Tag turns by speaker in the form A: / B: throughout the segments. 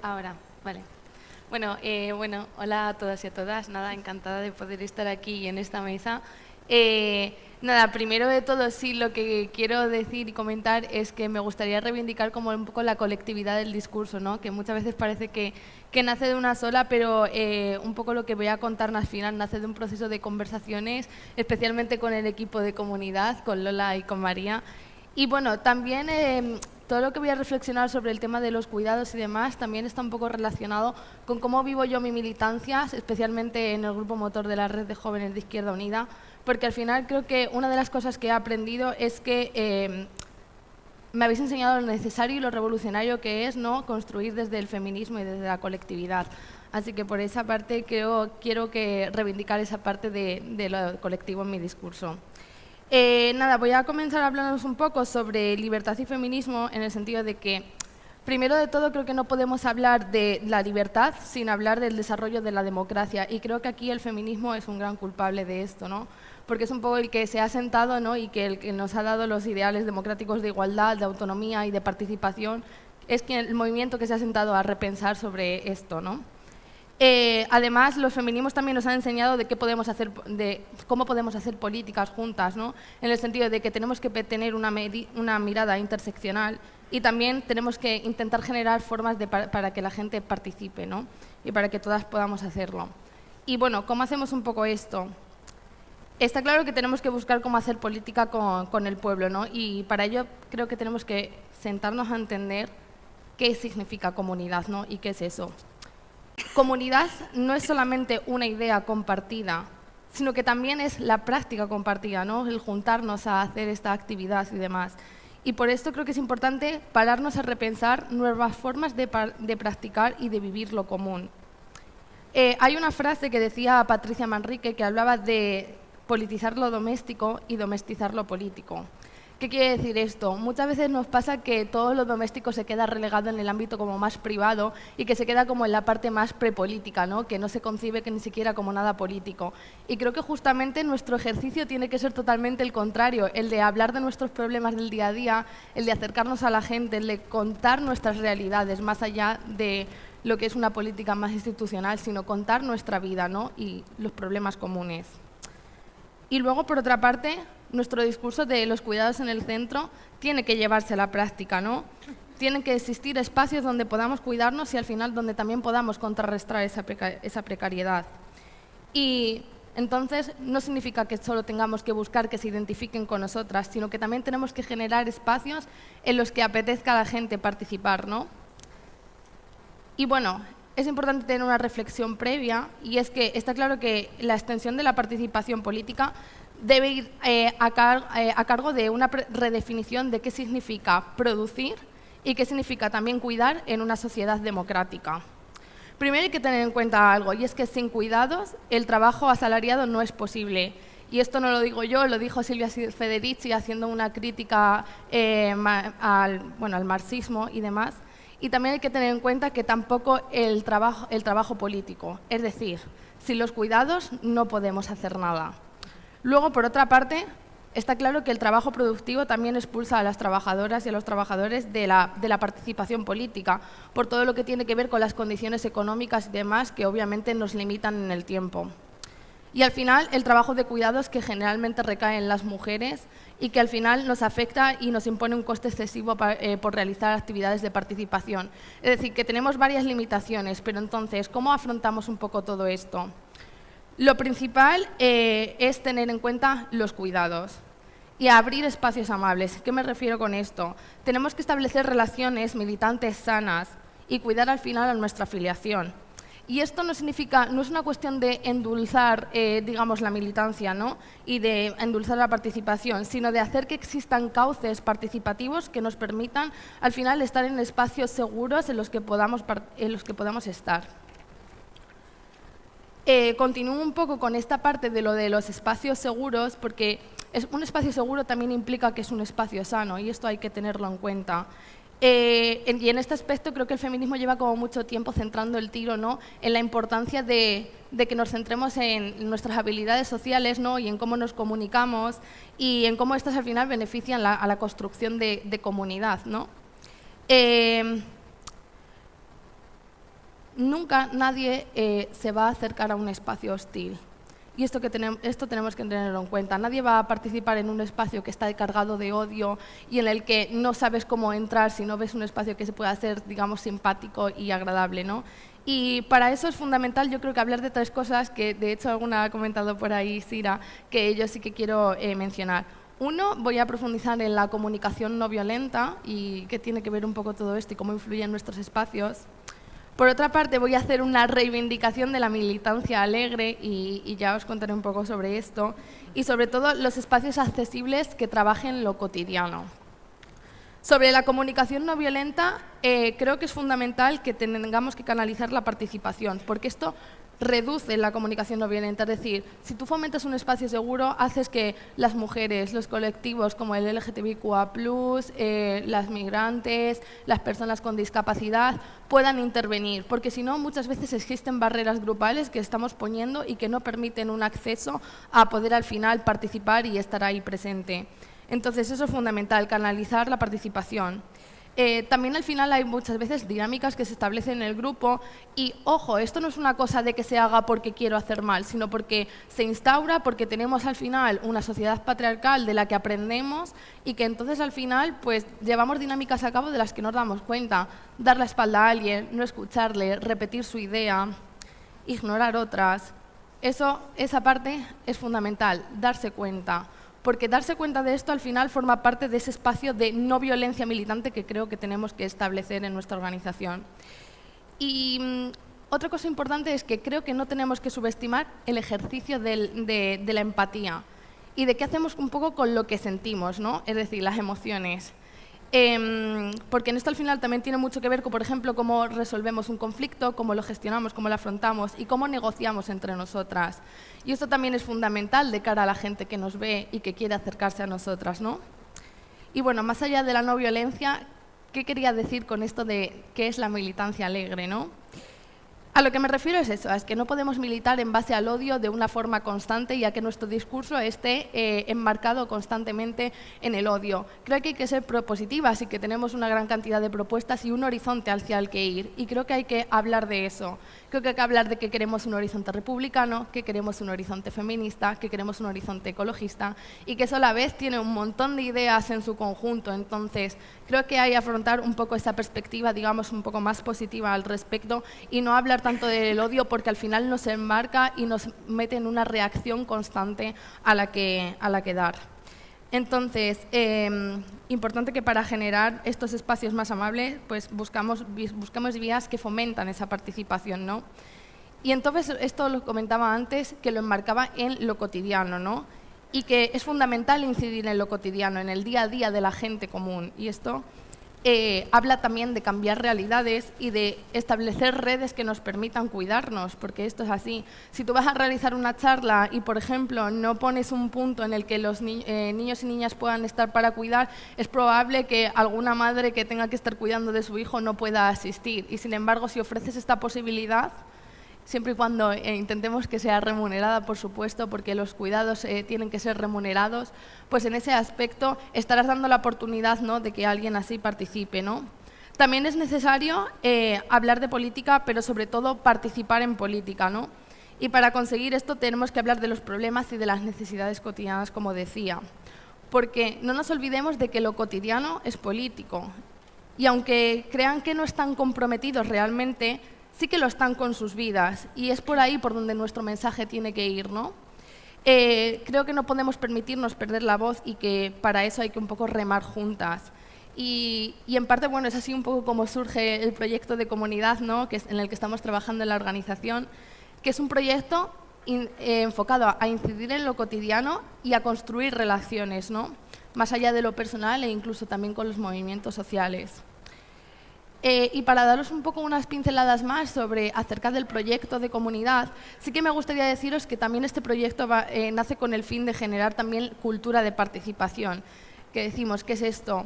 A: Ahora, vale. Bueno, hola a todas y a todas. Nada, encantada de poder estar aquí en esta mesa. Nada, primero de todo, sí, lo que quiero decir y comentar es que me gustaría reivindicar como un poco la colectividad del discurso, ¿no? Que muchas veces parece que nace de una sola, pero un poco lo que voy a contar al final nace de un proceso de conversaciones, especialmente con el equipo de comunidad, con Lola y con María. Y bueno, también todo lo que voy a reflexionar sobre el tema de los cuidados y demás también está un poco relacionado con cómo vivo yo mi militancia, especialmente en el grupo motor de la Red de Jóvenes de Izquierda Unida, porque al final creo que una de las cosas que he aprendido es que me habéis enseñado lo necesario y lo revolucionario que es, ¿no?, construir desde el feminismo y desde la colectividad. Así que por esa parte quiero reivindicar esa parte de lo colectivo en mi discurso. Nada, voy a comenzar hablándonos un poco sobre libertad y feminismo en el sentido de que, primero de todo, creo que no podemos hablar de la libertad sin hablar del desarrollo de la democracia, y creo que aquí el feminismo es un gran culpable de esto, ¿no? Porque es un poco el que se ha sentado, ¿no?, y que el que nos ha dado los ideales democráticos de igualdad, de autonomía y de participación, es el movimiento que se ha sentado a repensar sobre esto, ¿no? Además, los feminismos también nos han enseñado de cómo podemos hacer políticas juntas, ¿no? En el sentido de que tenemos que tener una mirada interseccional y también tenemos que intentar generar formas para que la gente participe, ¿no? Y para que todas podamos hacerlo. Y bueno, ¿cómo hacemos un poco esto? Está claro que tenemos que buscar cómo hacer política con el pueblo, ¿no? Y para ello creo que tenemos que sentarnos a entender qué significa comunidad, ¿no? Y qué es eso. Comunidad no es solamente una idea compartida, sino que también es la práctica compartida, ¿no? El juntarnos a hacer esta actividad y demás. Y por esto creo que es importante pararnos a repensar nuevas formas de practicar y de vivir lo común. Hay una frase que decía Patricia Manrique que hablaba de politizar lo doméstico y domestizar lo político. ¿Qué quiere decir esto? Muchas veces nos pasa que todo lo doméstico se queda relegado en el ámbito como más privado y que se queda como en la parte más prepolítica, ¿no? Que no se concibe que ni siquiera como nada político. Y creo que justamente nuestro ejercicio tiene que ser totalmente el contrario, el de hablar de nuestros problemas del día a día, el de acercarnos a la gente, el de contar nuestras realidades, más allá de lo que es una política más institucional, sino contar nuestra vida, ¿no?, y los problemas comunes. Y luego, por otra parte, nuestro discurso de los cuidados en el centro tiene que llevarse a la práctica, ¿no? Tienen que existir espacios donde podamos cuidarnos y al final donde también podamos contrarrestar esa precariedad. Y entonces no significa que solo tengamos que buscar que se identifiquen con nosotras, sino que también tenemos que generar espacios en los que apetezca a la gente participar, ¿no? Y bueno, es importante tener una reflexión previa, y es que está claro que la extensión de la participación política debe ir a cargo de una redefinición de qué significa producir y qué significa también cuidar en una sociedad democrática. Primero hay que tener en cuenta algo, y es que sin cuidados el trabajo asalariado no es posible. Y esto no lo digo yo, lo dijo Silvia Federici haciendo una crítica al marxismo y demás. Y también hay que tener en cuenta que tampoco el trabajo político. Es decir, sin los cuidados no podemos hacer nada. Luego, por otra parte, está claro que el trabajo productivo también expulsa a las trabajadoras y a los trabajadores de la participación política, por todo lo que tiene que ver con las condiciones económicas y demás que obviamente nos limitan en el tiempo. Y al final, el trabajo de cuidados que generalmente recae en las mujeres y que al final nos afecta y nos impone un coste excesivo por realizar actividades de participación. Es decir, que tenemos varias limitaciones, pero entonces, ¿cómo afrontamos un poco todo esto? Lo principal es tener en cuenta los cuidados y abrir espacios amables. ¿Qué me refiero con esto? Tenemos que establecer relaciones militantes sanas y cuidar al final a nuestra afiliación. Y esto no es una cuestión de endulzar, digamos, la militancia, ¿no?, y de endulzar la participación, sino de hacer que existan cauces participativos que nos permitan, al final, estar en espacios seguros en los que podamos estar. Continúo un poco con esta parte de lo de los espacios seguros, porque un espacio seguro también implica que es un espacio sano, y esto hay que tenerlo en cuenta. Y en este aspecto creo que el feminismo lleva como mucho tiempo centrando el tiro, ¿no?, en la importancia de que nos centremos en nuestras habilidades sociales, ¿no?, y en cómo nos comunicamos y en cómo estas al final benefician a la construcción de comunidad, ¿no? nunca nadie se va a acercar a un espacio hostil. Y esto tenemos que tenerlo en cuenta. Nadie va a participar en un espacio que está cargado de odio y en el que no sabes cómo entrar si no ves un espacio que se pueda hacer, digamos, simpático y agradable, ¿no? Y para eso es fundamental, yo creo que hablar de 3 cosas que, de hecho, alguna ha comentado por ahí, Sira, que yo sí que quiero mencionar. Uno, voy a profundizar en la comunicación no violenta y qué tiene que ver un poco todo esto y cómo influye en nuestros espacios. Por otra parte, voy a hacer una reivindicación de la militancia alegre y ya os contaré un poco sobre esto. Y sobre todo, los espacios accesibles que trabajen lo cotidiano. Sobre la comunicación no violenta, creo que es fundamental que tengamos que canalizar la participación, porque esto reduce la comunicación no violenta. Es decir, si tú fomentas un espacio seguro, haces que las mujeres, los colectivos como el LGTBIQA+, las migrantes, las personas con discapacidad, puedan intervenir, porque si no, muchas veces existen barreras grupales que estamos poniendo y que no permiten un acceso a poder al final participar y estar ahí presente. Entonces, eso es fundamental, canalizar la participación. También al final hay muchas veces dinámicas que se establecen en el grupo y, ojo, esto no es una cosa de que se haga porque quiero hacer mal, sino porque se instaura, porque tenemos al final una sociedad patriarcal de la que aprendemos y que entonces al final pues llevamos dinámicas a cabo de las que nos damos cuenta. Dar la espalda a alguien, no escucharle, repetir su idea, ignorar otras. Esa parte es fundamental, darse cuenta. Porque darse cuenta de esto al final forma parte de ese espacio de no violencia militante que creo que tenemos que establecer en nuestra organización. Y otra cosa importante es que creo que no tenemos que subestimar el ejercicio de la empatía y de qué hacemos un poco con lo que sentimos, ¿no? Es decir, las emociones. Porque en esto al final también tiene mucho que ver con, por ejemplo, cómo resolvemos un conflicto, cómo lo gestionamos, cómo lo afrontamos y cómo negociamos entre nosotras. Y esto también es fundamental de cara a la gente que nos ve y que quiere acercarse a nosotras, ¿no? Y bueno, más allá de la no violencia, ¿qué quería decir con esto de qué es la militancia alegre, ¿no? A lo que me refiero es eso, es que no podemos militar en base al odio de una forma constante y a que nuestro discurso esté enmarcado constantemente en el odio. Creo que hay que ser propositivas y que tenemos una gran cantidad de propuestas y un horizonte hacia el que ir. Y creo que hay que hablar de eso. Creo que hay que hablar de que queremos un horizonte republicano, que queremos un horizonte feminista, que queremos un horizonte ecologista y que eso a la vez tiene un montón de ideas en su conjunto. Entonces, creo que hay que afrontar un poco esa perspectiva, digamos, un poco más positiva al respecto y no hablar tanto del odio porque al final nos enmarca y nos mete en una reacción constante a la que dar. Entonces, importante que para generar estos espacios más amables, pues buscamos vías que fomentan esa participación, ¿no? Y entonces, esto lo comentaba antes, que lo enmarcaba en lo cotidiano, ¿no? Y que es fundamental incidir en lo cotidiano, en el día a día de la gente común. Y esto habla también de cambiar realidades y de establecer redes que nos permitan cuidarnos, porque esto es así. Si tú vas a realizar una charla y, por ejemplo, no pones un punto en el que los niños y niñas puedan estar para cuidar, es probable que alguna madre que tenga que estar cuidando de su hijo no pueda asistir. Y, sin embargo, si ofreces esta posibilidad, siempre y cuando intentemos que sea remunerada, por supuesto, porque los cuidados tienen que ser remunerados, pues en ese aspecto estarás dando la oportunidad, ¿no?, de que alguien así participe, ¿no? También es necesario hablar de política, pero sobre todo participar en política, ¿no? Y para conseguir esto tenemos que hablar de los problemas y de las necesidades cotidianas, como decía. Porque no nos olvidemos de que lo cotidiano es político. Y aunque crean que no están comprometidos realmente, sí que lo están con sus vidas y es por ahí por donde nuestro mensaje tiene que ir, ¿no? Creo que no podemos permitirnos perder la voz y que para eso hay que un poco remar juntas. Y en parte, bueno, es así un poco como surge el proyecto de comunidad, ¿no?, que es en el que estamos trabajando en la organización, que es un proyecto enfocado a incidir en lo cotidiano y a construir relaciones, ¿no?, más allá de lo personal e incluso también con los movimientos sociales. Y para daros un poco unas pinceladas más acerca del proyecto de comunidad, sí que me gustaría deciros que también este proyecto nace con el fin de generar también cultura de participación. Que decimos, ¿qué es esto?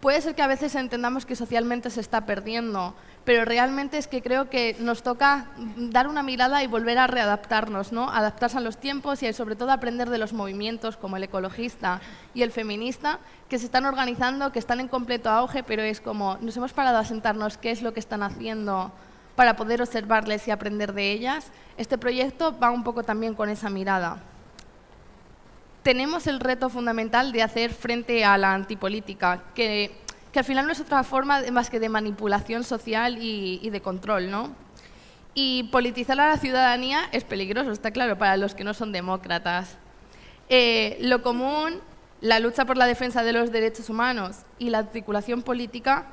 A: Puede ser que a veces entendamos que socialmente se está perdiendo, pero realmente es que creo que nos toca dar una mirada y volver a readaptarnos, ¿no? Adaptarse a los tiempos y sobre todo aprender de los movimientos como el ecologista y el feminista que se están organizando, que están en completo auge, pero es como nos hemos parado a sentarnos qué es lo que están haciendo para poder observarles y aprender de ellas. Este proyecto va un poco también con esa mirada. Tenemos el reto fundamental de hacer frente a la antipolítica, que al final no es otra forma más que de manipulación social y de control, ¿no? Y politizar a la ciudadanía es peligroso, está claro, para los que no son demócratas. Lo común, la lucha por la defensa de los derechos humanos y la articulación política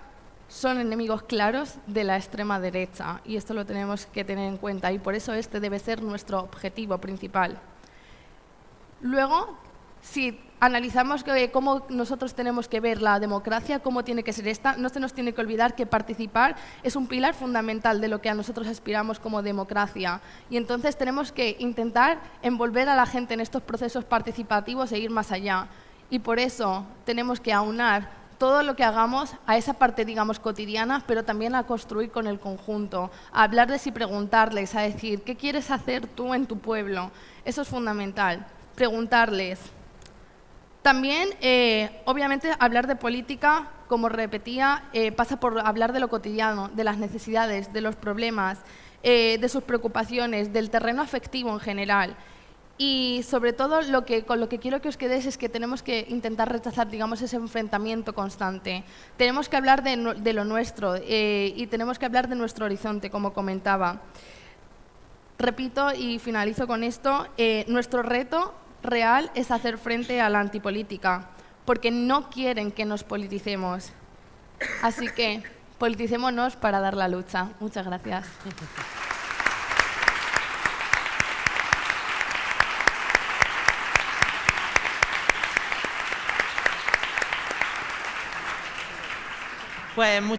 A: son enemigos claros de la extrema derecha, y esto lo tenemos que tener en cuenta, y por eso este debe ser nuestro objetivo principal. Luego, si analizamos cómo nosotros tenemos que ver la democracia, cómo tiene que ser esta, no se nos tiene que olvidar que participar es un pilar fundamental de lo que a nosotros aspiramos como democracia. Y entonces tenemos que intentar envolver a la gente en estos procesos participativos e ir más allá. Y por eso tenemos que aunar todo lo que hagamos a esa parte, digamos, cotidiana, pero también a construir con el conjunto, a hablarles y preguntarles, a decir, ¿qué quieres hacer tú en tu pueblo? Eso es fundamental, preguntarles. También, obviamente, hablar de política, como repetía, pasa por hablar de lo cotidiano, de las necesidades, de los problemas, de sus preocupaciones, del terreno afectivo en general. Y, sobre todo, con lo que quiero que os quedéis es que tenemos que intentar rechazar, digamos, ese enfrentamiento constante. Tenemos que hablar de lo nuestro y tenemos que hablar de nuestro horizonte, como comentaba. Repito y finalizo con esto, nuestro reto real es hacer frente a la antipolítica, porque no quieren que nos politicemos. Así que politicémonos para dar la lucha. Muchas gracias.
B: Pues